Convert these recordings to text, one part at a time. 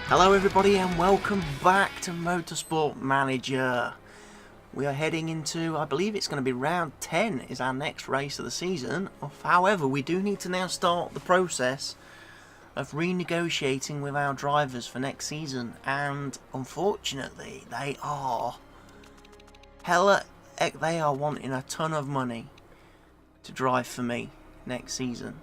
Hello everybody and welcome back to Motorsport Manager. We are heading into, I believe it's going to be round 10 is our next race of the season. However, we do need to now start the process of renegotiating with our drivers for next season, and unfortunately they are wanting a ton of money to drive for me next season.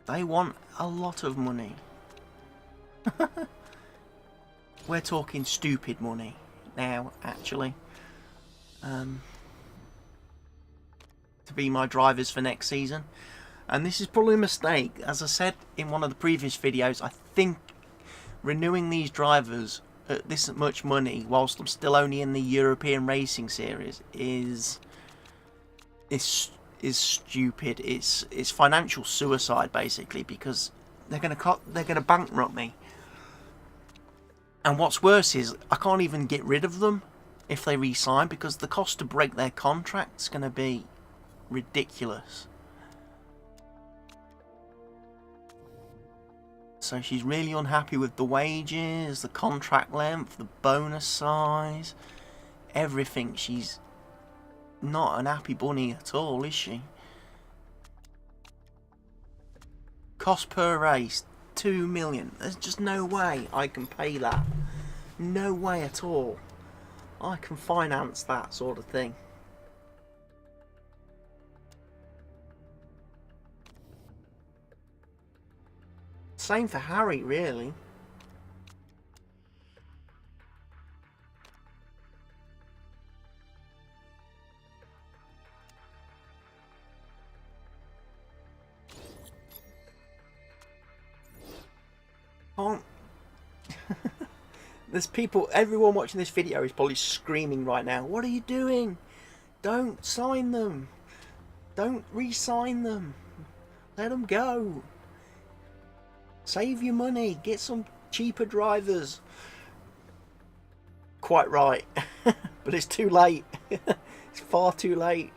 They want a lot of money. We're talking stupid money now, actually. To be my drivers for next season. And this is probably a mistake. As I said in one of the previous videos, I think renewing these drivers at this much money, whilst I'm still only in the European Racing Series, is stupid. It's financial suicide basically, because they're gonna bankrupt me. And what's worse is I can't even get rid of them if they re-sign, because the cost to break their contract's gonna be ridiculous. So she's really unhappy with the wages, the contract length, the bonus size, everything. She's not an happy bunny at all, is she? Cost per race, 2 million. There's just no way I can pay that. No way at all. I can finance that sort of thing. Same for Harry, really. There's people, everyone watching this video is probably screaming right now, what are you doing? Don't sign them. Don't re-sign them. Let them go. Save your money. Get some cheaper drivers. Quite right. But it's too late. It's far too late.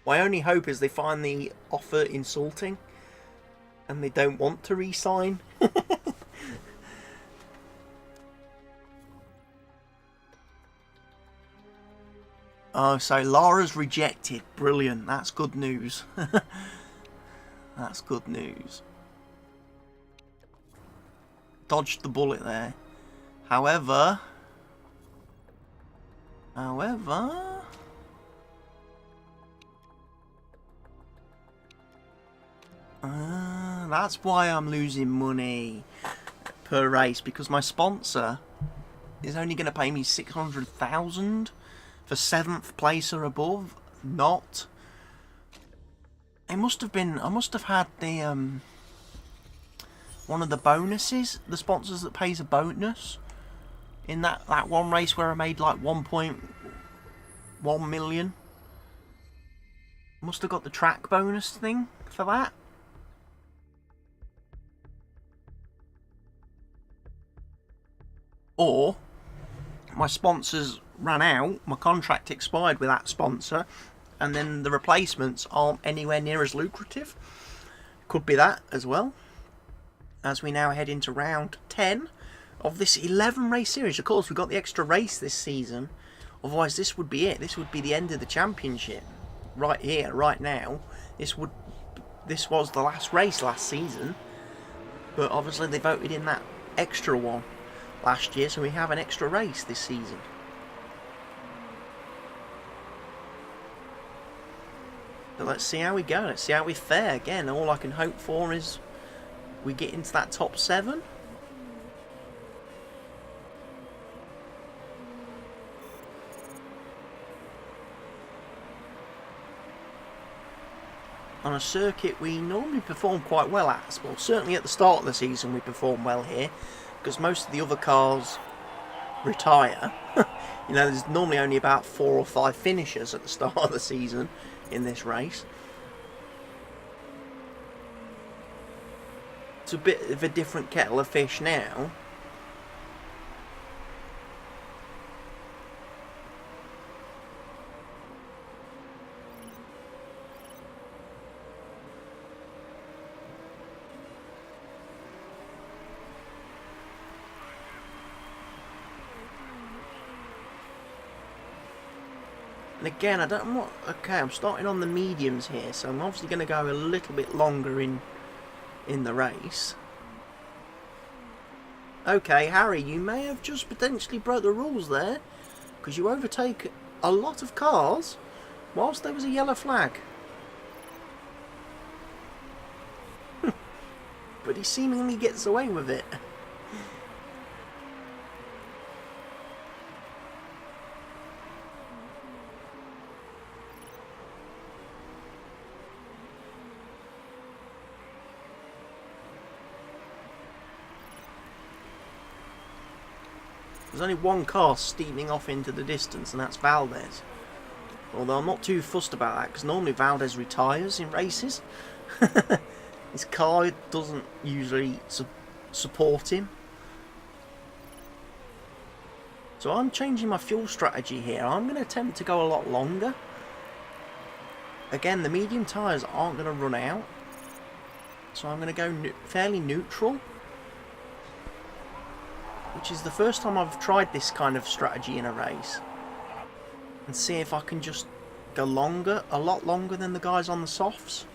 My only hope is they find the offer insulting and they don't want to re-sign. Oh, so Lara's rejected. Brilliant. That's good news. That's good news. Dodged the bullet there. However, that's why I'm losing money per race, because my sponsor is only going to pay me 600,000 for 7th place or above. Not. It must have been. I must have had the one of the bonuses, the sponsors that pays a bonus in that one race where I made like 1.1 million. Must have got the track bonus thing for that. Or my sponsors ran out, my contract expired with that sponsor, and then the replacements aren't anywhere near as lucrative. Could be that as well. As we now head into round 10 of this 11 race series. Of course, we've got the extra race this season. Otherwise, this would be it. This would be the end of the championship. Right here, right now. This was the last race last season. But obviously they voted in that extra one last year, so we have an extra race this season. But let's see how we go. Let's see how we fare. Again, all I can hope for is we get into that top 7. On a circuit we normally perform quite well at. Well, certainly at the start of the season we perform well here, because most of the other cars retire. You know, there's normally only about 4 or 5 finishers at the start of the season in this race. It's a bit of a different kettle of fish now. And again, I don't know what... Okay, I'm starting on the mediums here, so I'm obviously going to go a little bit longer in the race. Okay, Harry, you may have just potentially broke the rules there, because you overtake a lot of cars whilst there was a yellow flag. But he seemingly gets away with it. There's only one car steaming off into the distance, and that's Valdez. Although I'm not too fussed about that, because normally Valdez retires in races. His car doesn't usually support him. So I'm changing my fuel strategy here. I'm going to attempt to go a lot longer. Again, the medium tyres aren't going to run out. So I'm going to go fairly neutral. Which is the first time I've tried this kind of strategy in a race. And see if I can just go longer, a lot longer than the guys on the softs.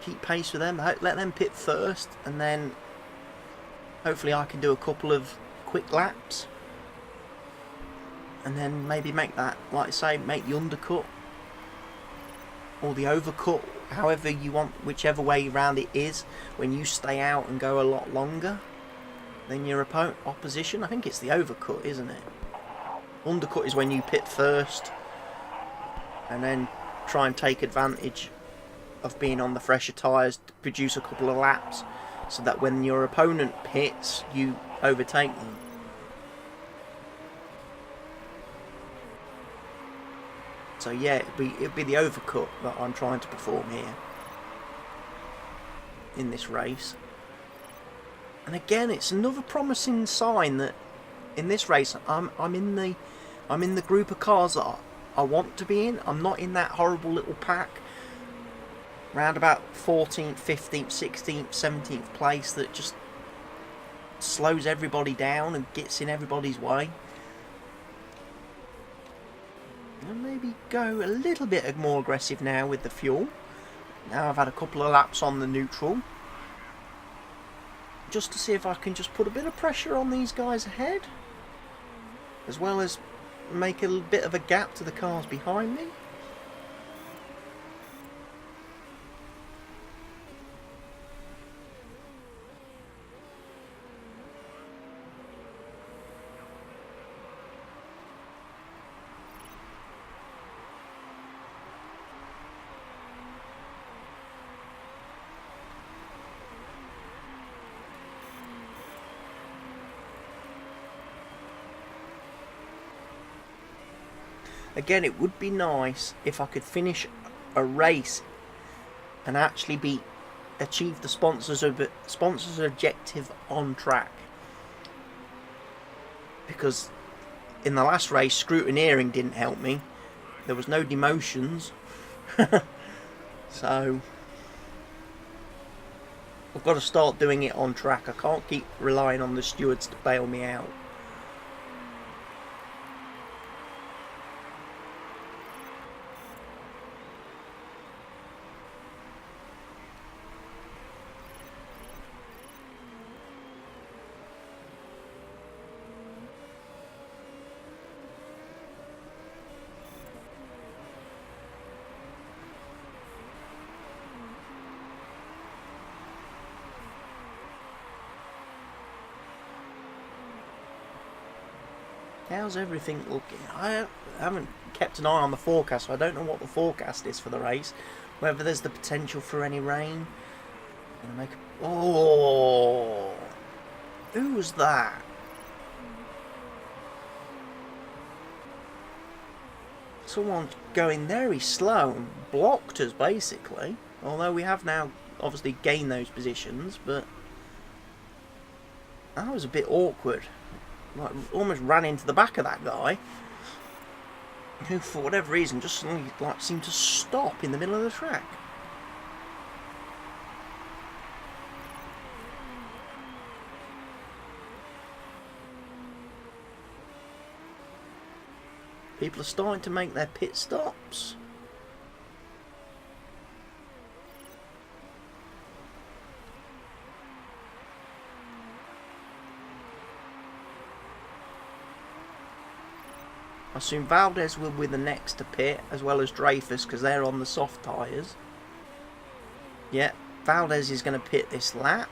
Keep pace with them, let them pit first, and then hopefully I can do a couple of quick laps. And then maybe make that, like I say, make the undercut. Or the overcut, however you want, whichever way round it is, when you stay out and go a lot longer than your opposition. I think it's the overcut, isn't it? Undercut is when you pit first and then try and take advantage of being on the fresher tyres to produce a couple of laps so that when your opponent pits, you overtake them. So yeah, it'd be the overcut that I'm trying to perform here in this race. And again, it's another promising sign that in this race I'm in the group of cars that I want to be in. I'm not in that horrible little pack round about 14th, 15th, 16th, 17th place that just slows everybody down and gets in everybody's way. And maybe go a little bit more aggressive now with the fuel. Now I've had a couple of laps on the neutral. Just to see if I can just put a bit of pressure on these guys ahead. As well as make a little bit of a gap to the cars behind me. Again, it would be nice if I could finish a race and actually achieve the sponsor's objective on track. Because in the last race, scrutineering didn't help me. There was no demotions. So I've got to start doing it on track. I can't keep relying on the stewards to bail me out. How's everything looking? I haven't kept an eye on the forecast, so I don't know what the forecast is for the race. Whether there's the potential for any rain. Oh, who's that? Someone's going very slow and blocked us basically. Although we have now obviously gained those positions, but that was a bit awkward. Like, almost ran into the back of that guy, who for whatever reason just suddenly seemed to stop in the middle of the track. People are starting to make their pit stops. I assume Valdez will be the next to pit, as well as Dreyfus, because they're on the soft tyres. Yeah, Valdez is going to pit this lap.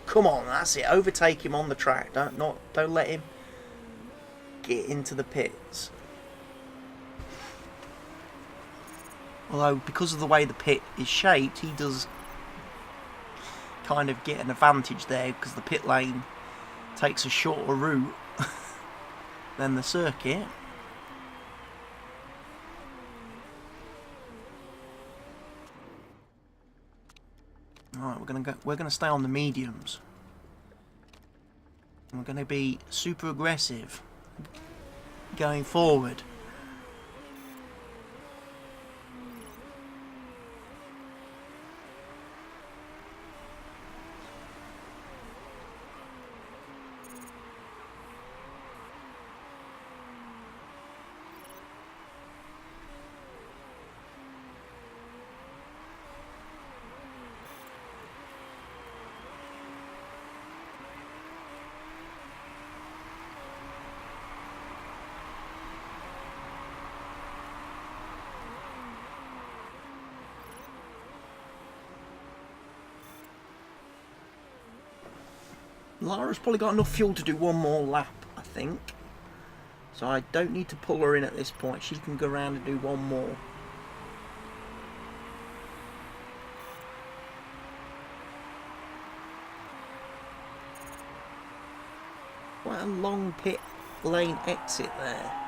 Come on, that's it. Overtake him on the track. Don't let him get into the pits. Although, because of the way the pit is shaped, he does kind of get an advantage there, because the pit lane takes a shorter route than the circuit. Alright, we're gonna stay on the mediums. And we're gonna be super aggressive going forward. Lara's probably got enough fuel to do one more lap, I think. So I don't need to pull her in at this point. She can go around and do one more. Quite a long pit lane exit there.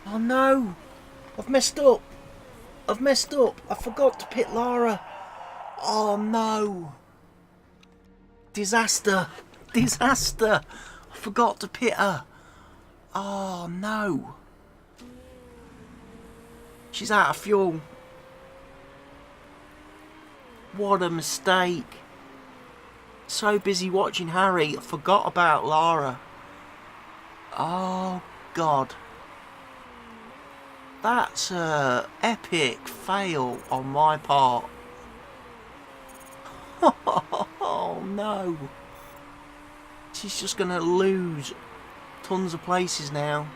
Oh no! I've messed up! I've messed up! I forgot to pit Lara! Oh no! Disaster! Disaster! I forgot to pit her! Oh no! She's out of fuel. What a mistake. So busy watching Harry, I forgot about Lara. Oh God. That's a epic fail on my part. Oh no. She's just going to lose tons of places now.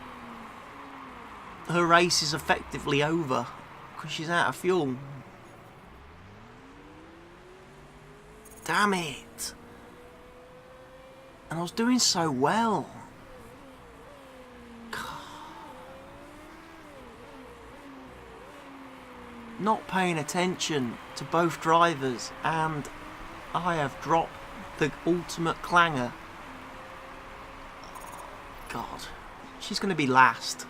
Her race is effectively over because she's out of fuel. Damn it. And I was doing so well. Not paying attention to both drivers, and I have dropped the ultimate clanger. God, she's going to be last.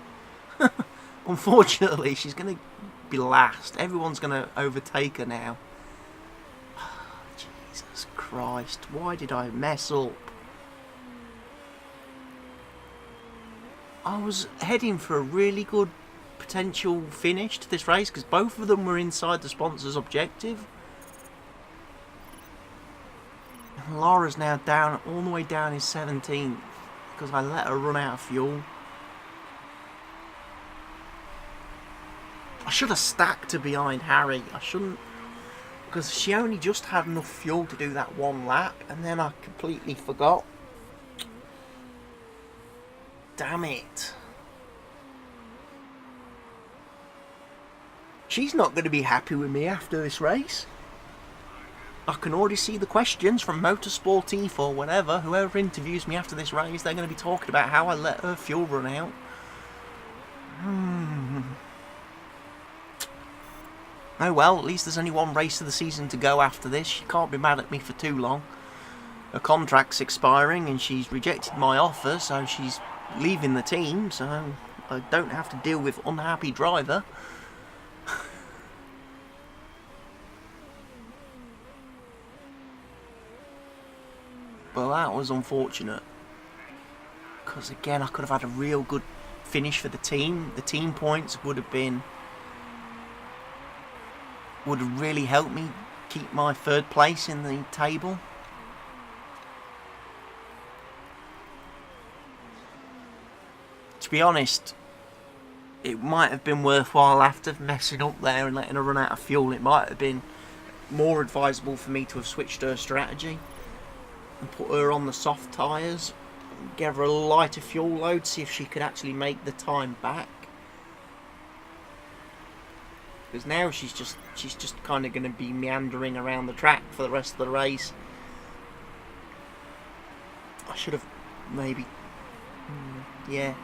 Unfortunately, she's going to be last. Everyone's going to overtake her now. Jesus Christ, why did I mess up? I was heading for a really good potential finish to this race because both of them were inside the sponsor's objective. And Lara's now down, all the way down in 17th because I let her run out of fuel. I should have stacked her behind Harry. I shouldn't, because she only just had enough fuel to do that one lap and then I completely forgot. Damn it. She's not going to be happy with me after this race. I can already see the questions from Motorsport or whatever. Whoever interviews me after this race, they're going to be talking about how I let her fuel run out. Oh well, at least there's only one race of the season to go after this. She can't be mad at me for too long. Her contract's expiring and she's rejected my offer, so she's leaving the team, so I don't have to deal with unhappy driver. Well, that was unfortunate. Because again, I could have had a real good finish for the team. The team points would have really helped me keep my third place in the table. To be honest, it might have been worthwhile after messing up there and letting her run out of fuel. It might have been more advisable for me to have switched her strategy and put her on the soft tyres, give her a lighter fuel load, see if she could actually make the time back. Because now she's just kind of going to be meandering around the track for the rest of the race. I should have maybe, yeah,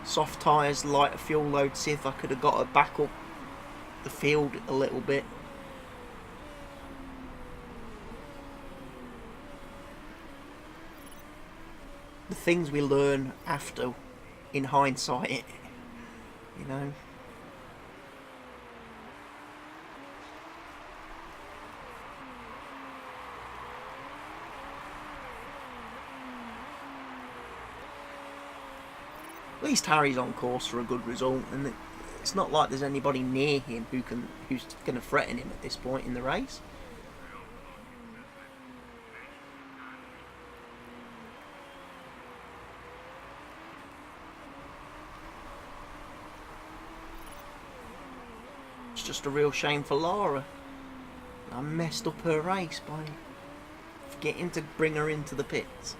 soft tyres, lighter fuel load, see if I could have got her back up the field a little bit. The things we learn after, in hindsight, you know. At least Harry's on course for a good result, and it's not like there's anybody near him who's going to threaten him at this point in the race. It's just a real shame for Lara. I messed up her race by forgetting to bring her into the pits.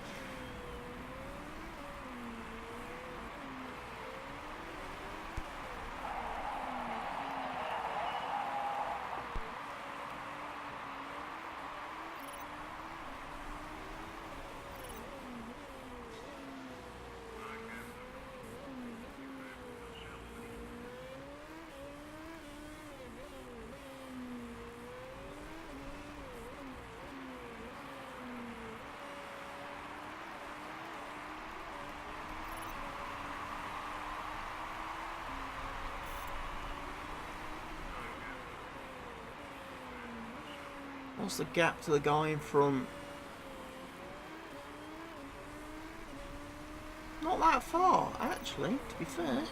What's the gap to the guy in front? Not that far, actually, to be fair.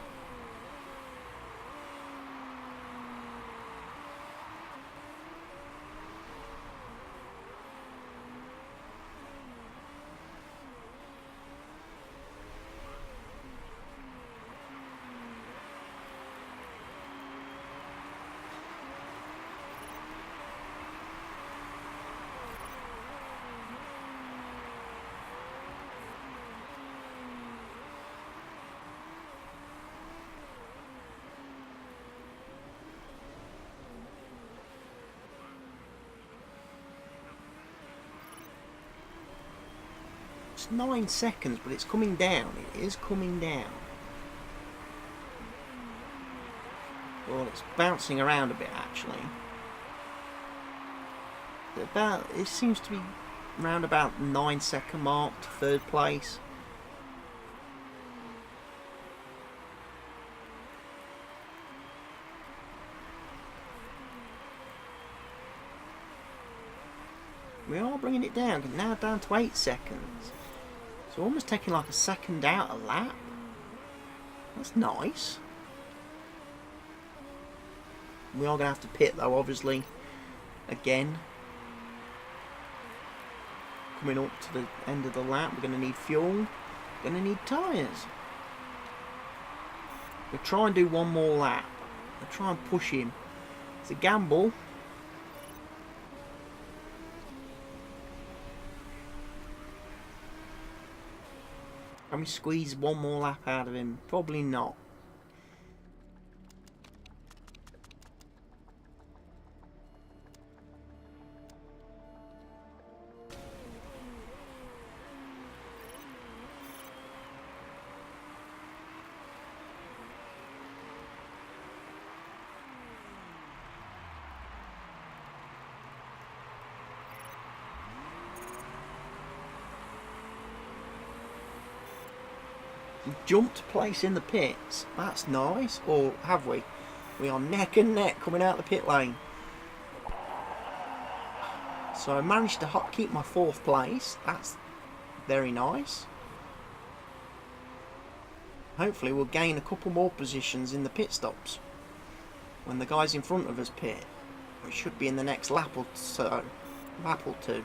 It's 9 seconds, but it's coming down. It is coming down. Well, it's bouncing around a bit, actually. It seems to be around about 9-second mark to third place. We are bringing it down, now down to 8 seconds. So almost taking like a second out a lap. That's nice. We are going to have to pit though, obviously, again. Coming up to the end of the lap, we're going to need fuel, we're going to need tyres. We'll try and do one more lap. We'll try and push him. It's a gamble. Can we squeeze one more lap out of him? Probably not. We've jumped place in the pits. That's nice. Or have we? We are neck and neck coming out the pit lane. So I managed to keep my 4th place. That's very nice. Hopefully we'll gain a couple more positions in the pit stops when the guys in front of us pit, which should be in the next lap or so. Lap or two.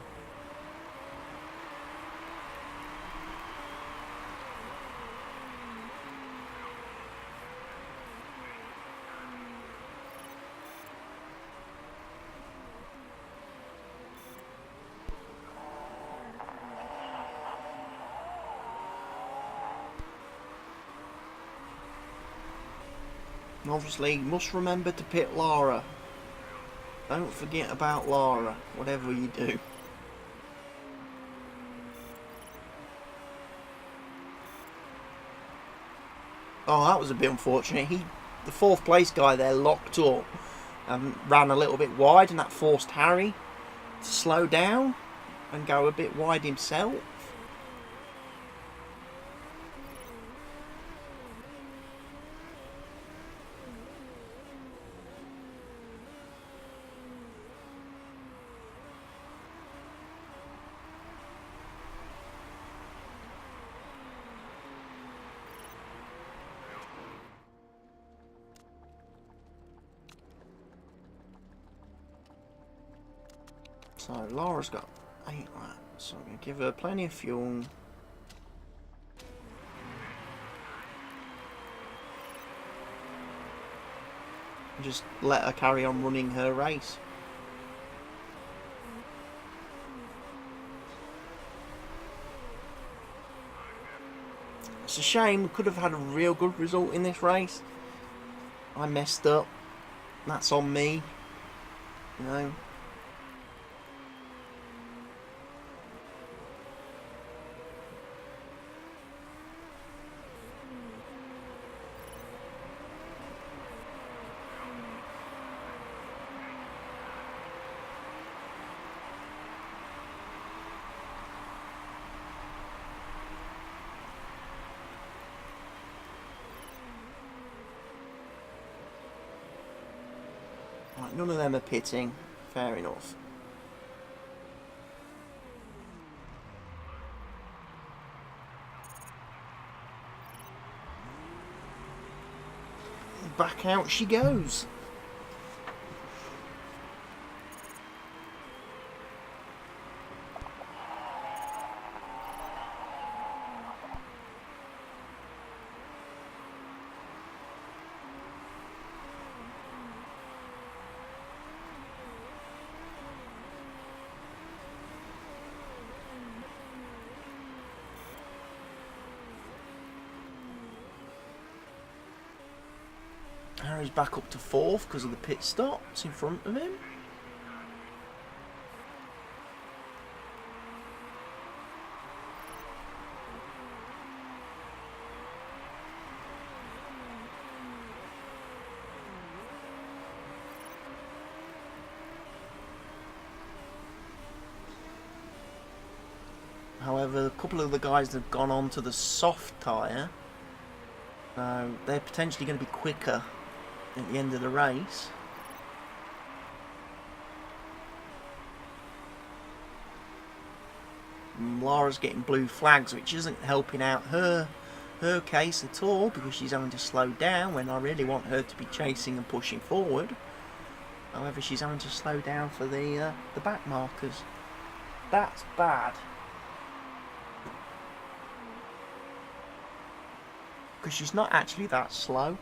And obviously, must remember to pit Lara. Don't forget about Lara, whatever you do. Oh, that was a bit unfortunate. The 4th place guy there locked up and ran a little bit wide, and that forced Harry to slow down and go a bit wide himself. So Laura's got 8 laps, so I'm going to give her plenty of fuel. And just let her carry on running her race. It's a shame, we could have had a real good result in this race. I messed up. That's on me. You know. Right, none of them are pitting. Fair enough. Back out she goes. Harry's back up to 4th because of the pit stops in front of him. However, a couple of the guys have gone on to the soft tyre, so they're potentially going to be quicker at the end of the race. And Lara's getting blue flags, which isn't helping out her case at all, because she's having to slow down when I really want her to be chasing and pushing forward. However, she's having to slow down for the back markers. That's bad. Because she's not actually that slow.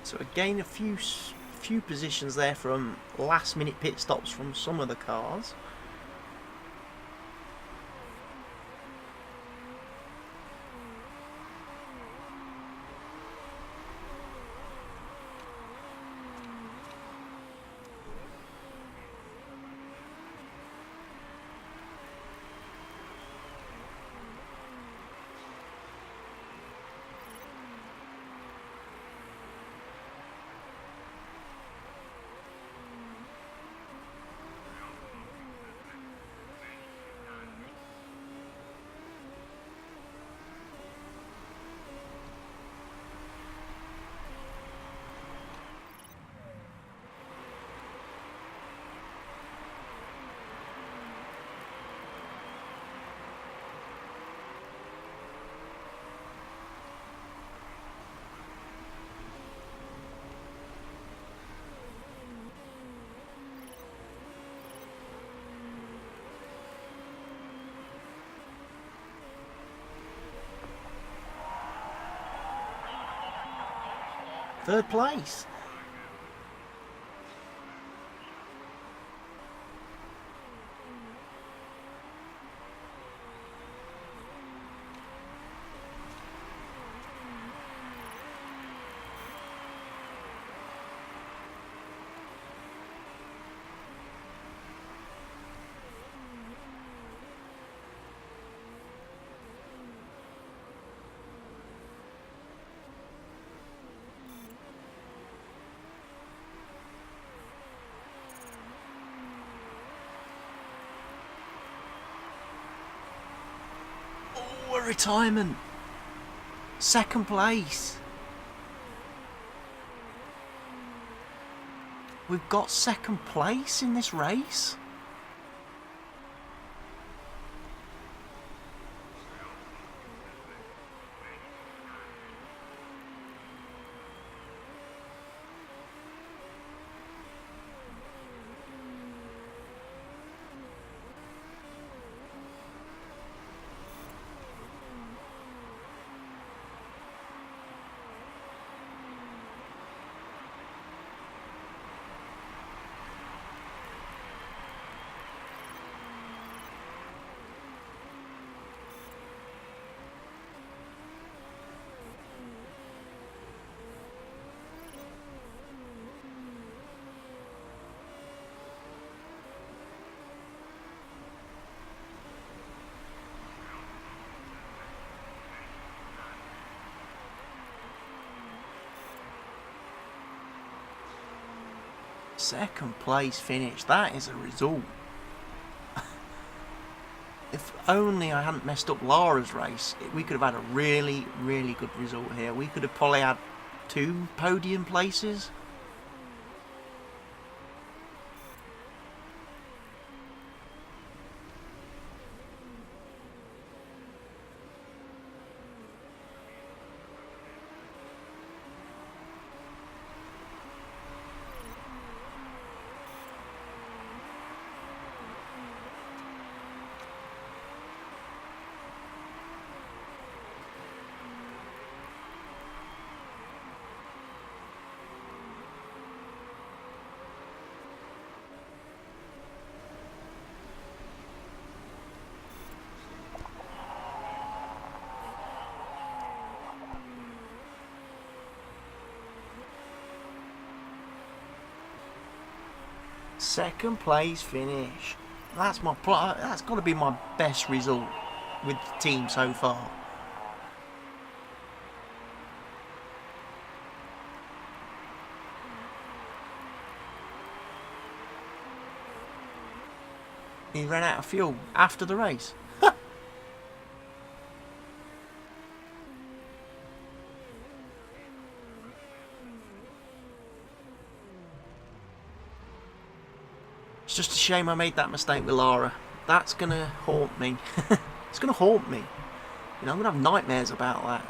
So again, a few positions there from last minute pit stops from some of the cars. Third place. Oh, a retirement. Second place. We've got second place in this race. Second place finish. That is a result. If only I hadn't messed up Lara's race, we could have had a really, really good result here. We could have probably had 2 podium places. Second place finish. That's got to be my best result with the team so far. He ran out of fuel after the race. It's just a shame I made that mistake with Lara. That's going to haunt me. It's going to haunt me. You know, I'm going to have nightmares about that.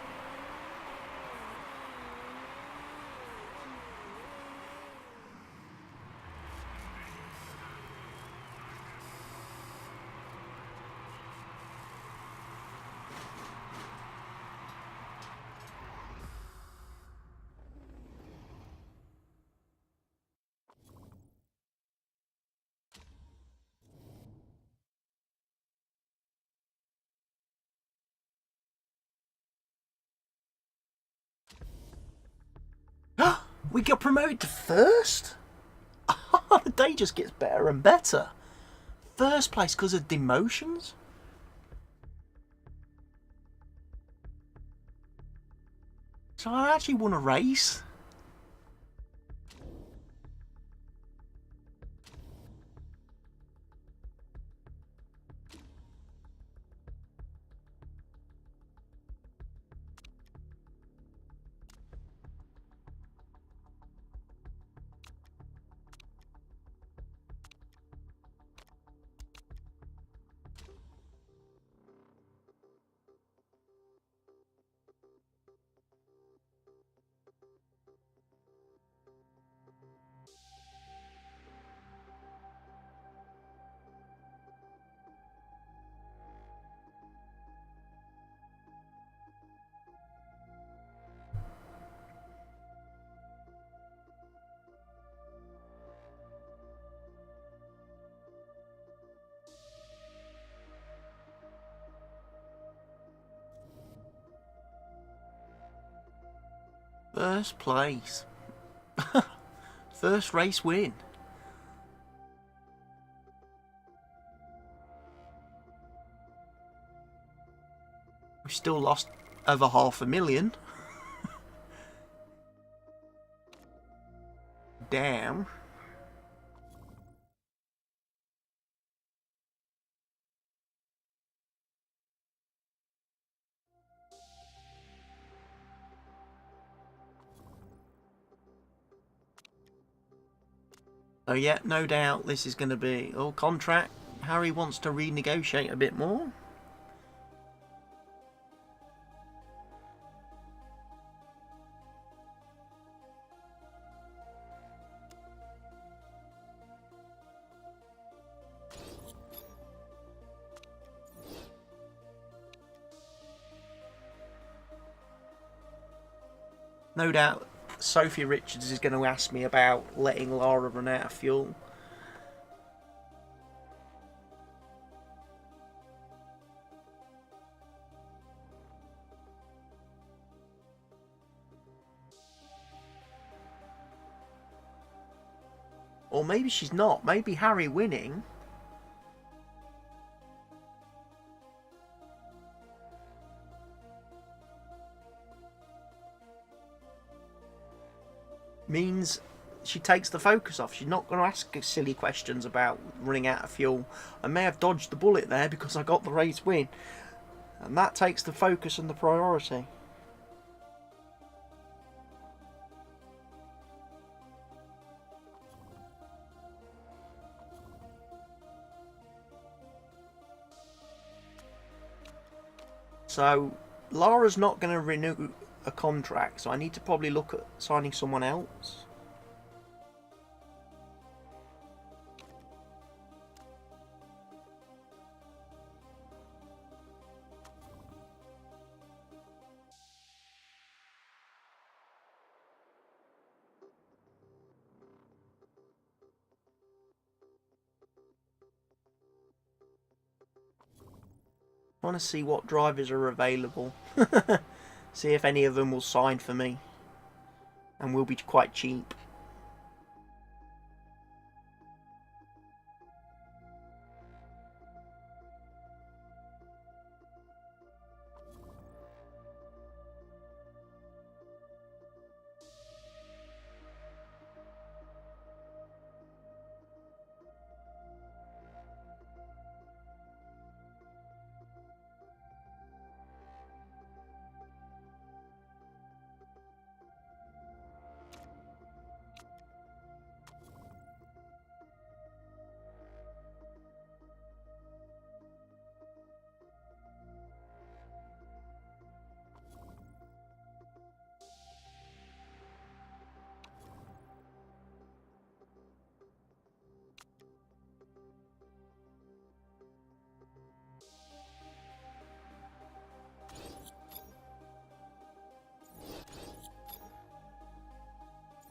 We got promoted to first? The day just gets better and better. First place because of demotions? So I actually won a race. First place. First race win. We still lost over $500,000. Damn. Oh yeah, no doubt this is going to be... Oh, contract. Harry wants to renegotiate a bit more. No doubt Sophie Richards is going to ask me about letting Lara run out of fuel. Or maybe she's not. Maybe Harry winning means she takes the focus off. She's not going to ask silly questions about running out of fuel. I may have dodged the bullet there because I got the race win. And that takes the focus and the priority. So Lara's not going to renew a contract, so I need to probably look at signing someone else. I want to see what drivers are available. See if any of them will sign for me. And will be quite cheap.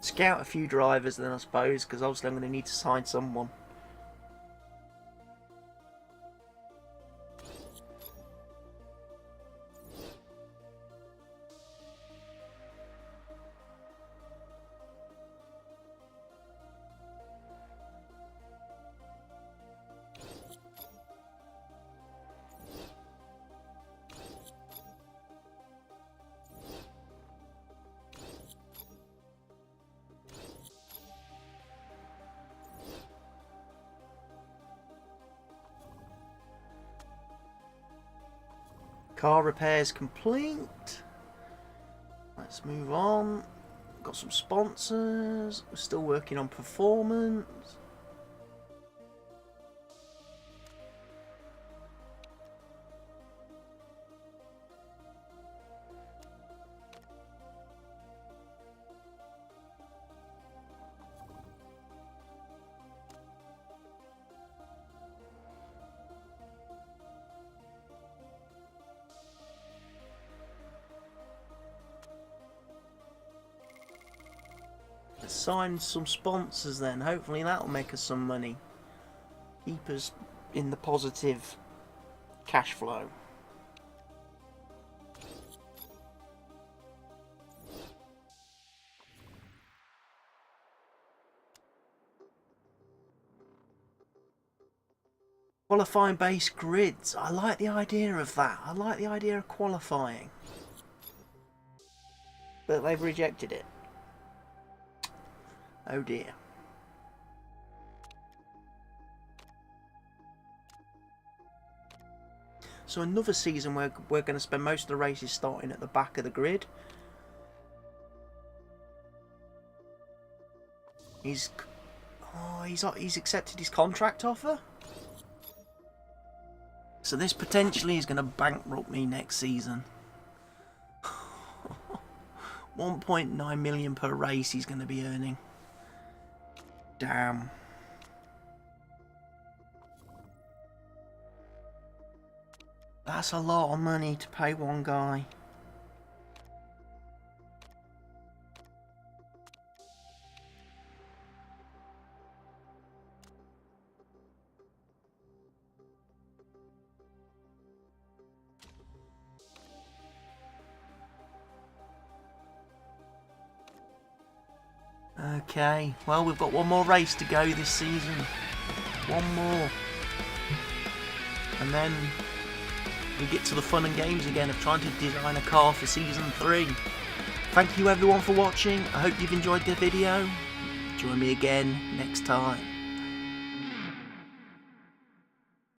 Scout a few drivers then, I suppose, because obviously I'm going to need to sign someone. Car repairs complete. Let's move on. Got some sponsors. We're still working on performance. Let's sign some sponsors then. Hopefully that'll make us some money. Keep us in the positive cash flow. Qualifying based grids. I like the idea of that. I like the idea of qualifying. But they've rejected it. Oh dear. So another season where we're going to spend most of the races starting at the back of the grid. He's accepted his contract offer. So this potentially is going to bankrupt me next season. 1.9 million per race he's going to be earning. Damn. That's a lot of money to pay one guy. Okay, well, we've got one more race to go this season. One more. And then we get to the fun and games again of trying to design a car for season 3. Thank you everyone for watching. I hope you've enjoyed the video. Join me again next time.